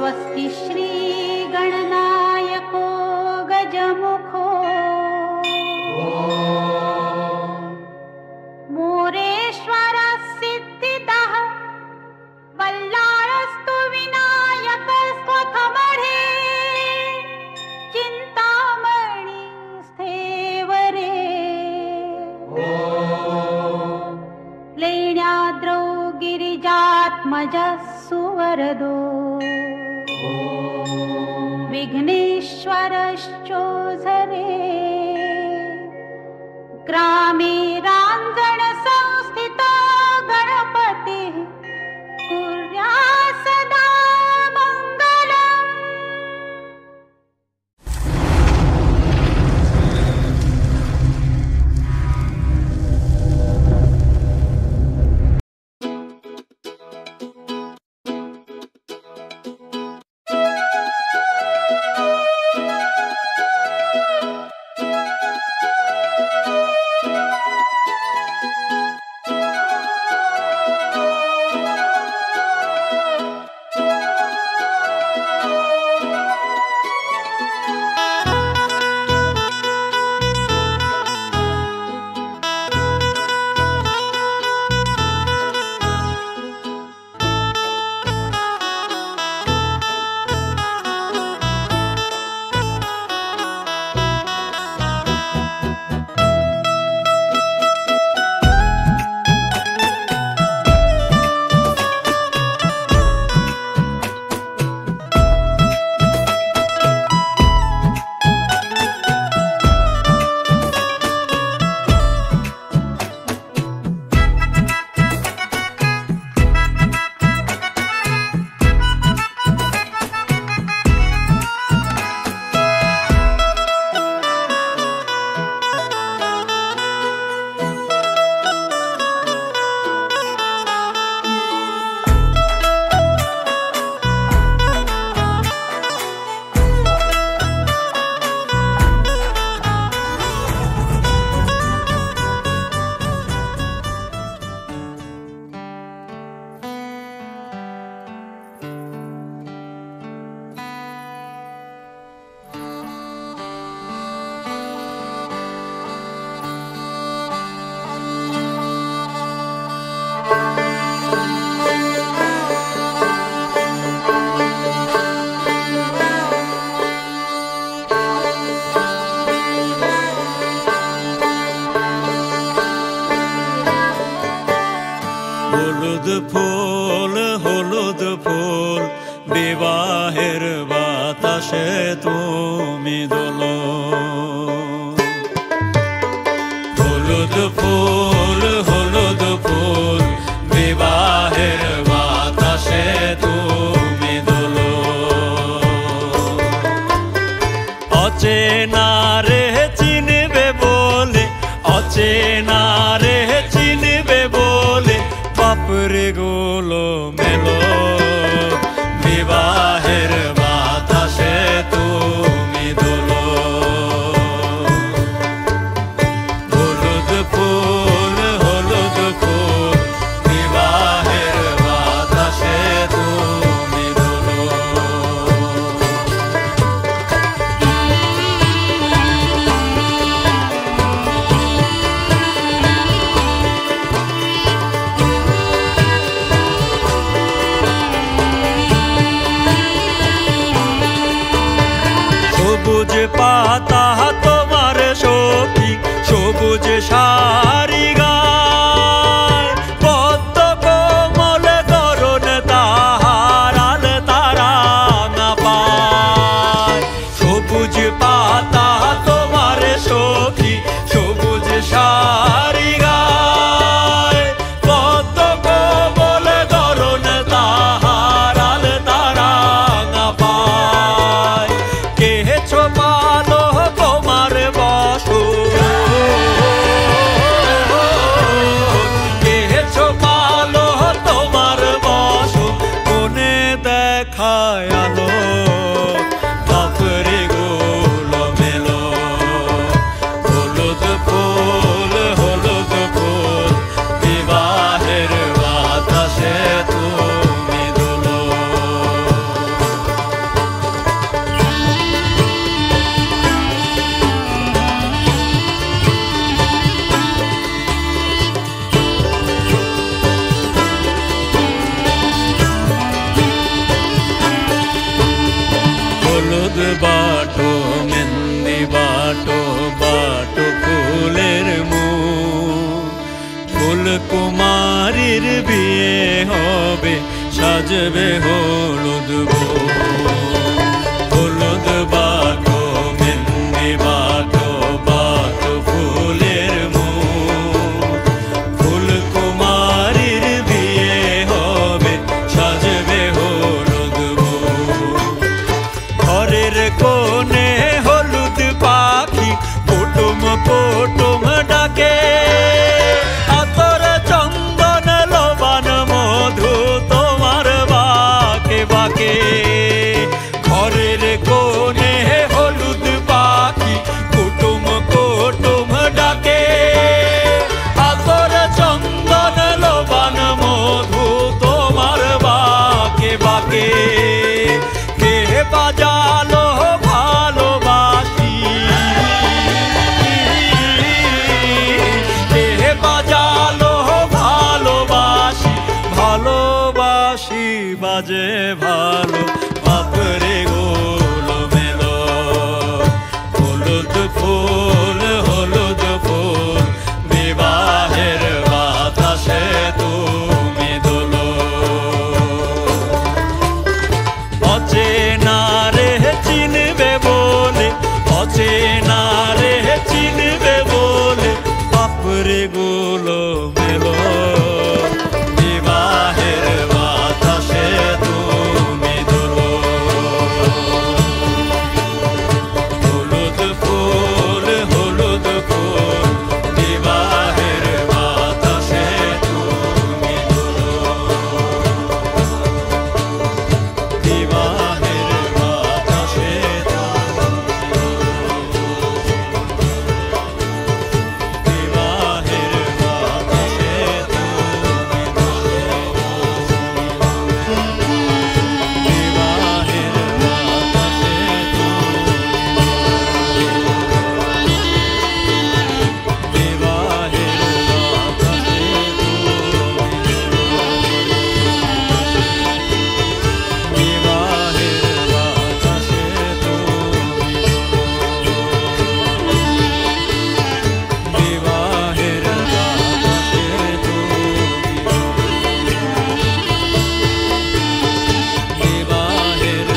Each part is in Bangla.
स्वस्ति श्री गणनायको गजमुखो मोरेश्वर सिद्धिदः बल्लाळस्तु विनायकस्त्वथमढे चिन्तामणि स्थेवरे लेण्याद्रौ गिरिजात्मजः सुवरदो विघ्नेश्वरश्चोधरे ग्रामे राञ्जन संस्थितो गणपतिः कुर्यात् सदा मङ्गलम्। হলুদ ফুল বিবাহের বাতাসে তুমি দোলো হলুদ ফুল বিবাহের বাতাসে তুমি দোলো অচেনা রে চিনবে বলে অচেনা রে চিনবে বলে বাপরে গোলো মেলো বিবাহের বাতাসে তুমি দোলো হলুদ ফুল বিবাহের বাতাসে তুমি দোলো কুমারীর বিয়ে হবে, সাজবে হলুদ বউ। হলুদ বাটো মেহেন্দি বাটো, বাটো ফুলের মুখ। ফুল কুমারীর বিয়ে হবে, সাজবে হলুদ বউ। ঘরের কোণে হলুদ পাখি কুটুম কুটুম ডাকে, আতর চন্দন লবণ মধু তোমার বাকে বাকে। ঘরের কোণে হলুদ পাখি কুটুম কুটুম ডাকে, আতর চন্দন লবণ মধু তোমার বাকে বাকে। কে বাজালো ভালোবাসি, কে বাজালো ভালোবাসি, ভালোবাসি বাজে ভালো বাপরে গোলো মেলো। হলুদ ফুল হলুদ ফুল, বিবাহের বাতাসে তুমি দোলো। অচেনা রে চিনবে বলে, অচেনা রে চিনবে বলে, বাপরে গোলো মেলো। বিবাহের বাতাসে তুমি দোলো। হলুদ ফুল হলুদ ফুল, বিবাহের বাতাসে তুমি দোলো। বিবাহের বাতাসে বিবাহের বাতাসে তুমি দোলো। বিবাহের বাতাসে বিবাহের বাতাসে বিবাহের বাতাসে বিবাহের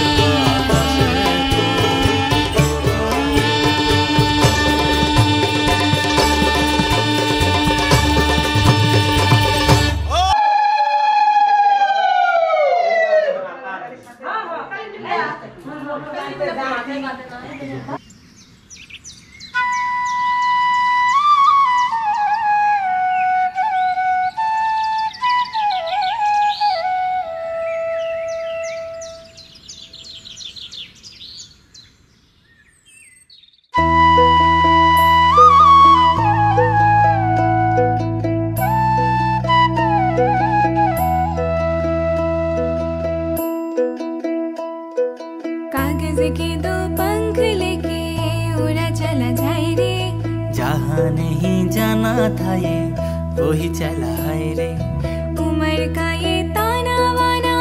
कागज के दो पंख लेके उड़ा चला जाए रे। जहाँ नहीं जाना था ये वही चला है रे। उम्र का ये ताना वाना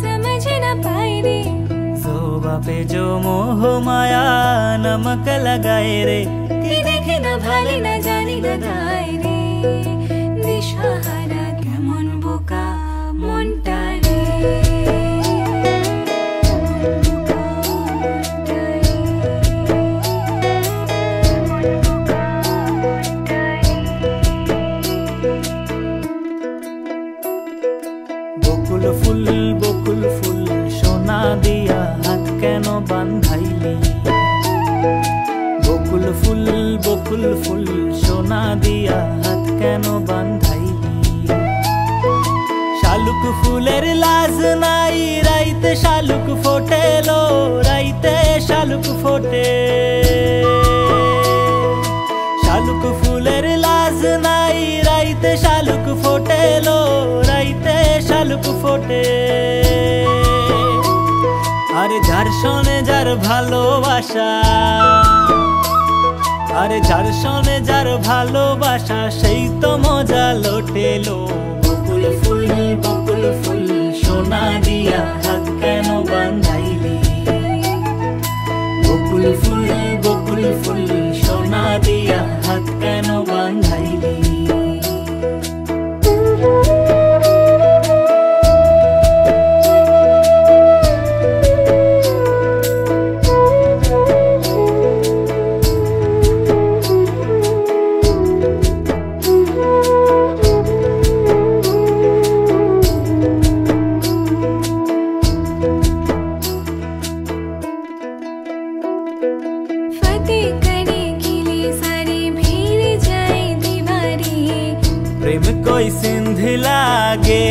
समझ न पाए रे। जोबा पे जो मोह माया नमक लगाए रे। कि देखे न भाले न जानी न दाए रे। दिशाहारा केमन बोका মনটা রে। বকুল ফুল সোনা দিয়া হাত কেন বান্ধাইলি। বকুল ফুল সোনা দিয়া হাত কেন বান্ধাইলি। শালুক ফুলের লাজ নাই রাইতে শালুক ফোটেলো, রাইতে শালুক ফোটে। শালুক ফুলের লাজ নাই রাইতে শালুক ফোটেলো, রাইতে শালুক ফোটে। আরে যার সনে যার ভালোবাসা, আরে যার সনে যার ভালোবাসা, সেই তো মজা লোটেলো। বকুল ফুল সোনা দিয়া হাত কেন বান্ধাইলি। বকুল ফুল সোনা দিয়া হাত কেন বান্ধাইলি। प्रेम कोई सिंध लागे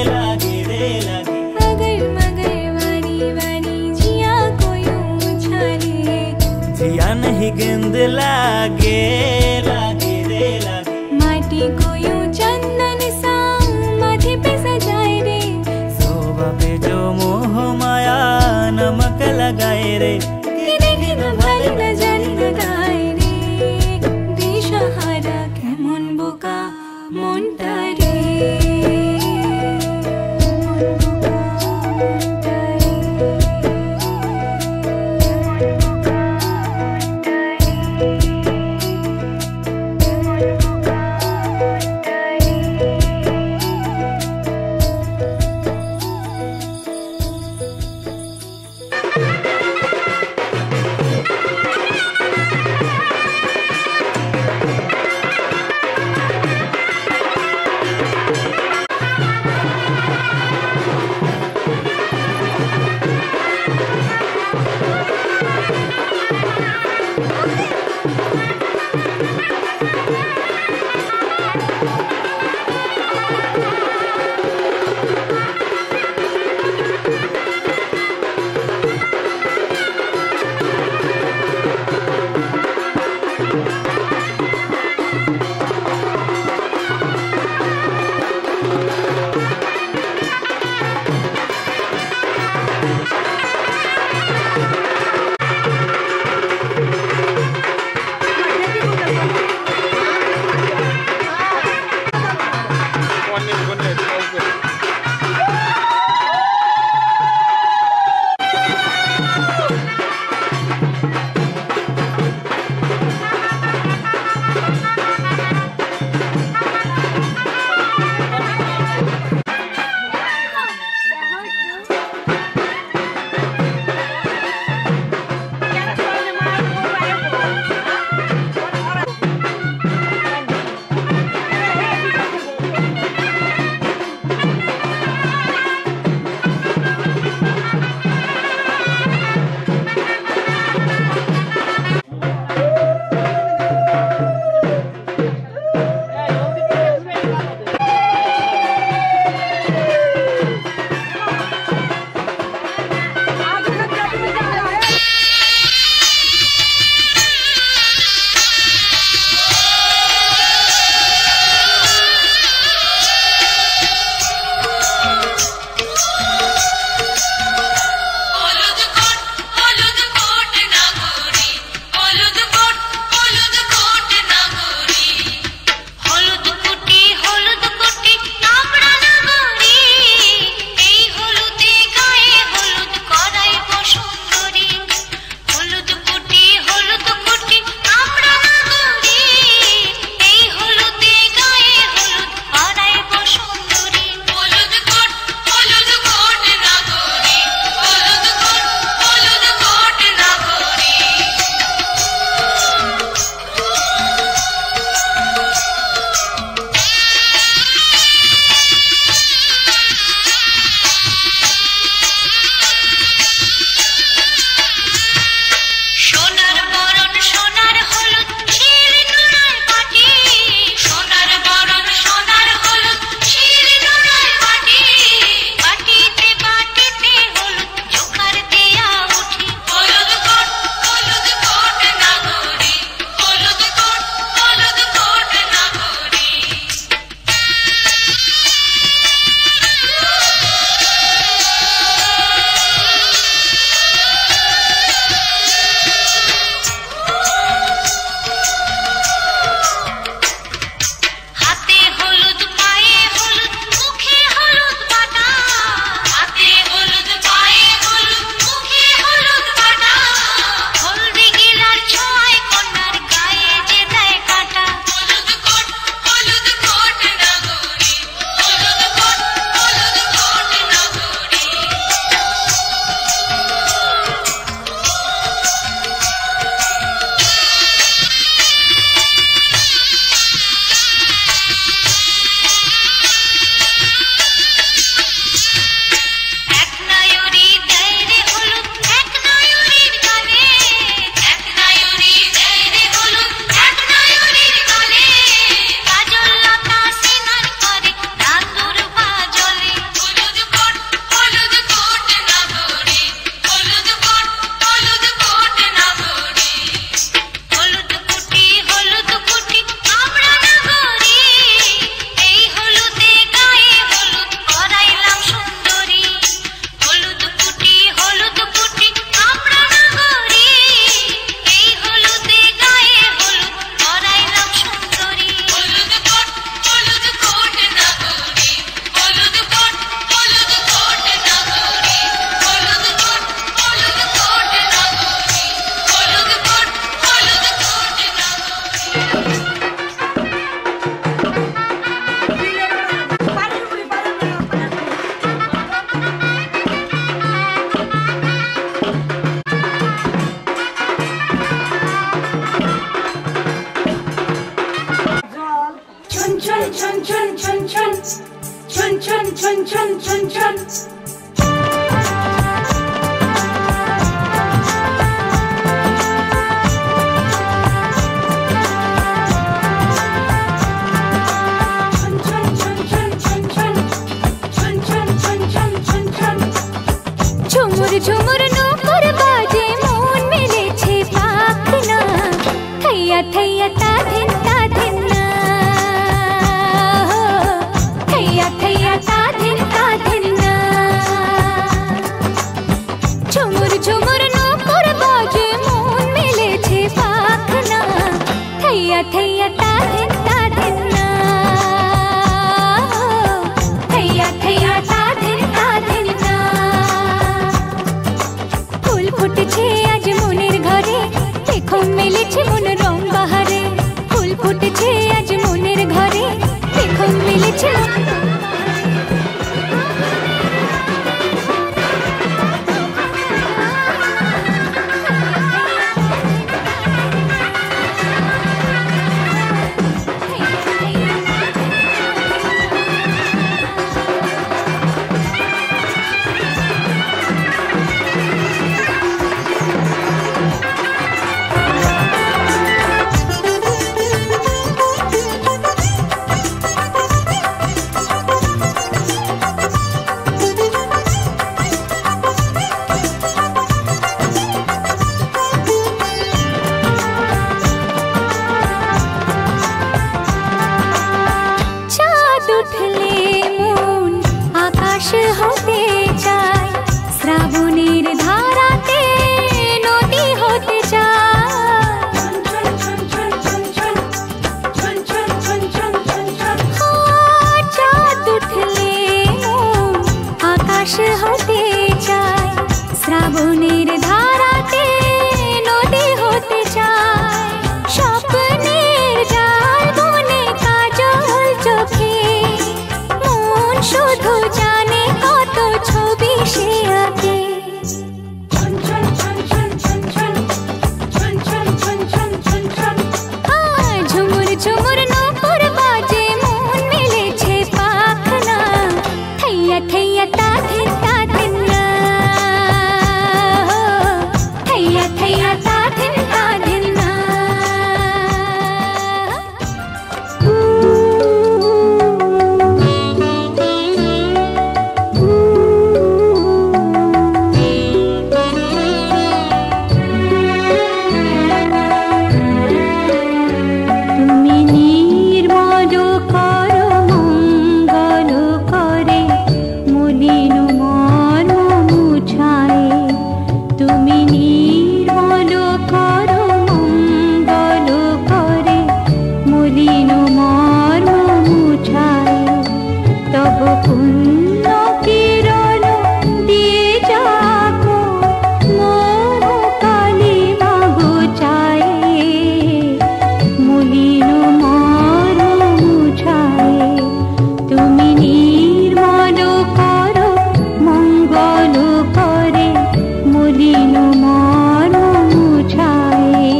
लागे रे लागे अगर मगर वारी वारी जिया को यूं उछाले जिया नहीं गेंद लागे लागे रे लागे माटी को यूं चंदन सा माथे पे सजाए रे शोभा पे जो मोह माया नमक लगाए रे कि देखे न भाली न जानी न गाए रे दिशाहारा केमन बोका মনটা রে ছন ছন ছন ছন ছন ছন ছন ছন ঝুমুর ঝুমুর নূপুর বাজে মন মেলেছে পাখনা থৈয়া থৈয়া তা ধিন না থৈয়া থৈয়া তা ধিন না ঝুমুর ঝুমুর নূপুর বাজে মন মেলেছে পাখনা থৈয়া থৈয়া তা ধিন না থৈয়া থৈয়া তা ধিন না ফুল ফুটেছে আজ মনের ঘরে দেখো মেলেছে মন রং বাহারে ফুল ফুটেছে আজ মনের ঘরে দেখো মেলেছে চাঁদ উঠলে মন আকাশ হতে চায় শ্রাবণের ধারাতে নদী হতে চায় চাঁদ উঠলে মন আকাশ হতে চায় শ্রাবণের ধারাতে নদী হতে চায় স্বপ্নের জাল বনে কাজল চোখে মন শুধু জানে কত ছবি সে আঁকে ঝুমুর ঝুমুর নূপুর বাজে মন মেলেছে পাখনা থৈয়া থৈয়া তা ধিন না থৈয়া থৈয়া তা ধিন না তুমি নির্মল করো মঙ্গল করে মলিন মন মুছায়ে তুমি নির্মল করো মঙ্গল করে মলিন মন মুছায়ে তব পুণ্য কিরণ দিয়ে যাকো মোহ কালিমা গোচায়ে মলিন মন মুছায়ে তুমি নির্মল করো মঙ্গল করে মলিন মন মুছায়ে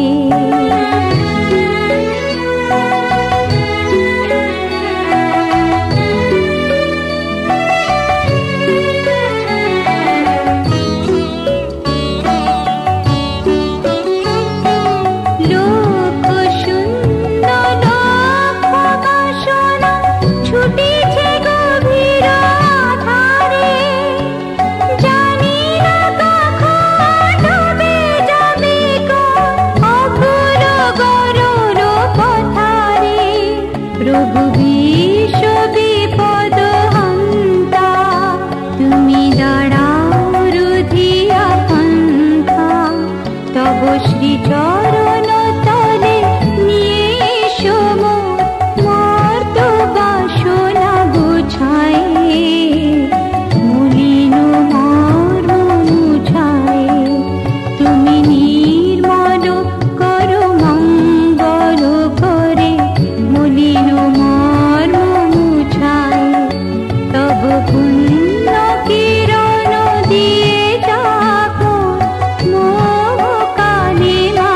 লোক শূন্য লক্ষ বাসনা ছুটিছে গভীর আধারে জানি না কখন ডুবে যাবে কোন অকুল গরুর পথারে প্রভু বিশ্ব বিপদ হন্তা তুমি দাঁড়াও রুধিয়া পন্থা তব শ্রী চরণ তলে নিয়ে এসো মর্ত বাসনা গোছায়ে মলিন মর্ম মুছায়ে তুমি নির্মল করো মঙ্গল করে মলিন মর্ম মুছায়ে তব পুণ্য কিরণ দিয়ে যাকো মোহ কালিমা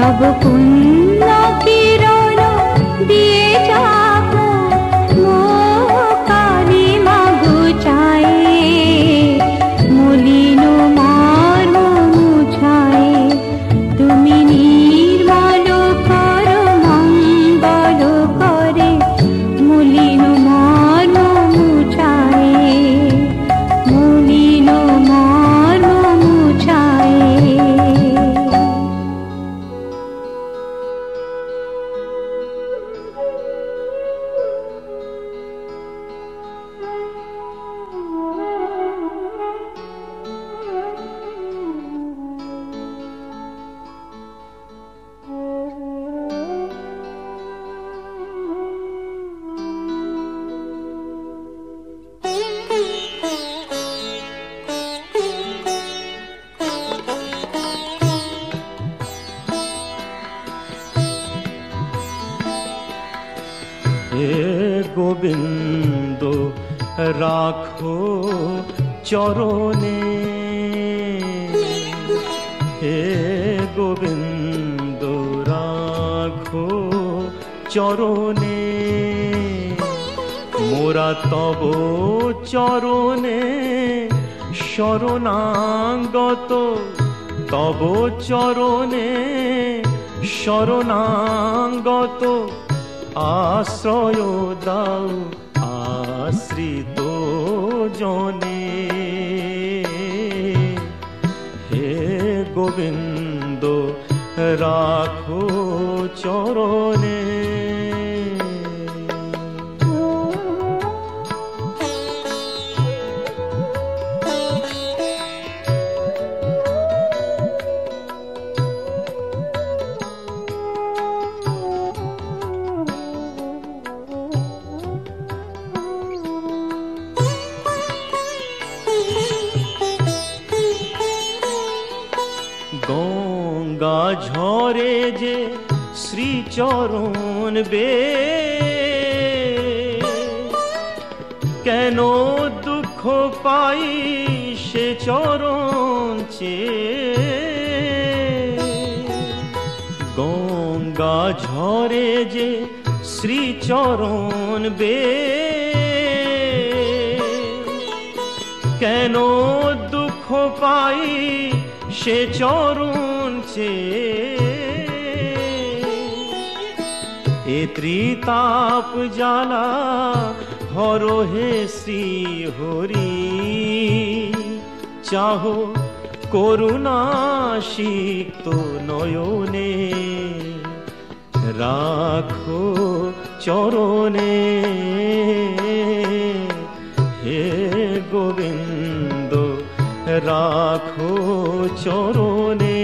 तब पुण्य किरण दिए जाबो मो काली मागुचाए मलिन मर्म मुछाए तुमी निर्मल कर मंगल करे मलिन मर्म मुछाए मलिन मर्म मुछाए। गोविंद राखो चरणे हे गोविंद राखो चरणे मोरा तब चरणे शरणागत तब चरणे शरणागत आश्रय दाओ आश्रित जने हे गोविंद राखो चरणे। गंगा झरे जे श्री चरण बे केन दुख पाई से चरण चे गंगा झरे जे श्री चरण बे केन दुख पाई से चरण चे ए त्रिताप जाला हरो हे श्री हरि चाहो करुणा सिक्त नयने राखो चरणे हे गोविंद राखो चरणे।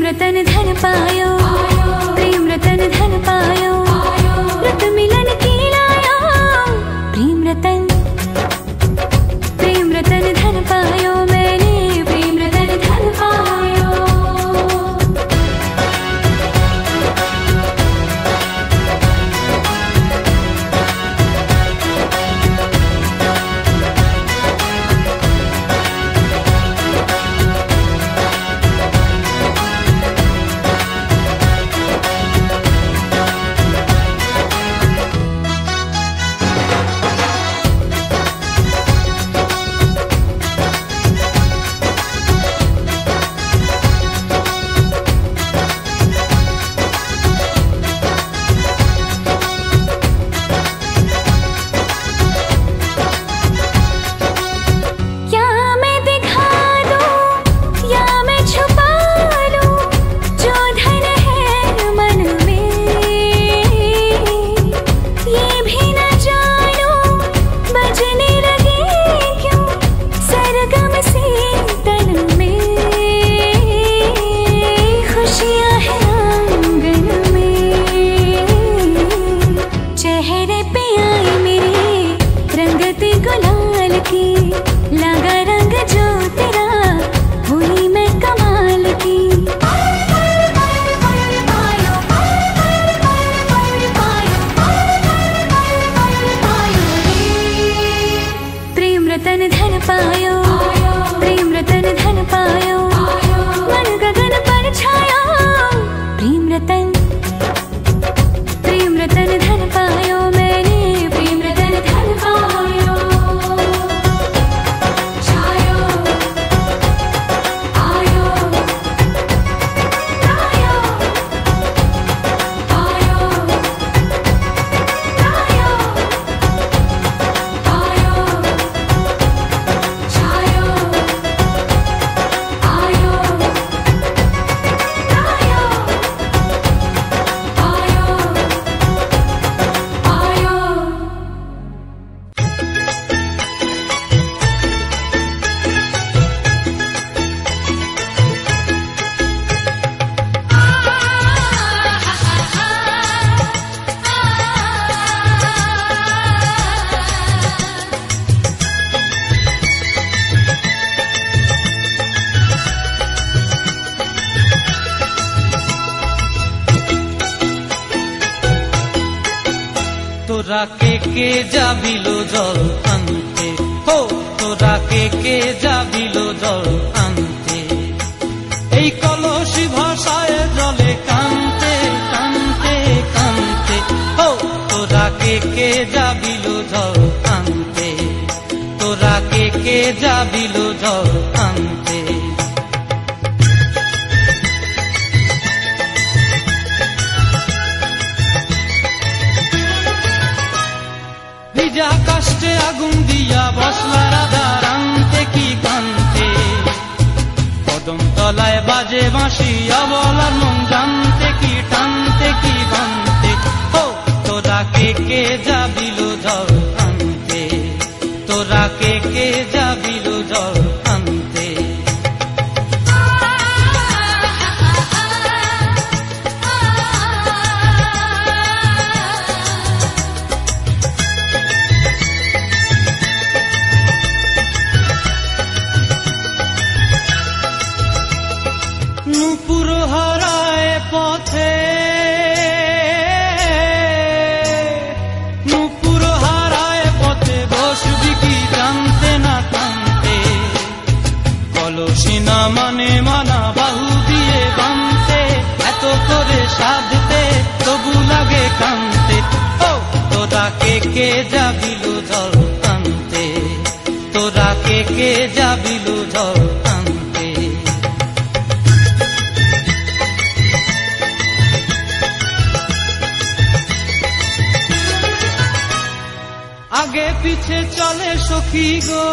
रतन धन पायो प्रेम रतन धन पायो তোরা কে যাবিল জল আনতে, হো তোরা কে যাবিল জল আনতে। এই কলসি ভাষায় জলে কানতে কানতে কানতে, হো তোরা কে যাবিল জল আনতে, তোরা কে যাবিল জল আনতে। ভিজা কাষ্টে আগুন দিয়া বসলা রাধা রানতে কি কানতে, কদম তলায় বাজে বাঁশি অবলার মন জানতে কি টানতে কি বানতে, ও তোরা কে যাবিল জল আনতে, তোরা কে যাবিল জল আনতে। নূপুর হারায় পথে, নূপুর হারায় পথে বসবি কি জানতে না কানতে, কলসি না মানে মানা বাহু দিয়ে বানতে, এত করে সাধতে তবু লাগে কানতে, ও তোরা কে যাবিল জল আনতে, তোরা কে যাবিল জল আনতে। আগে পিছে চলে সখী গো,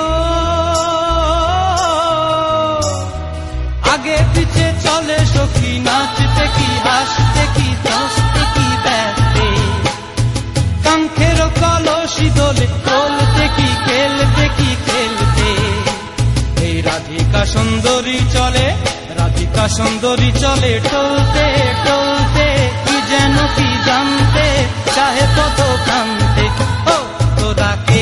আগে পিছে চলে সখী, নাচতে কি হাসতে কি দশতে কি ব্যস্তে, কাঙ্ক্ষের কলসি দোলে তোলতে কি খেলতে কি খেলতে। এই রাধিকা সুন্দরী চলে, রাধিকা সুন্দরী চলে টলতে টলতে, কি যেন কি জানতে চাহে কত কানতে, ও তোরা কে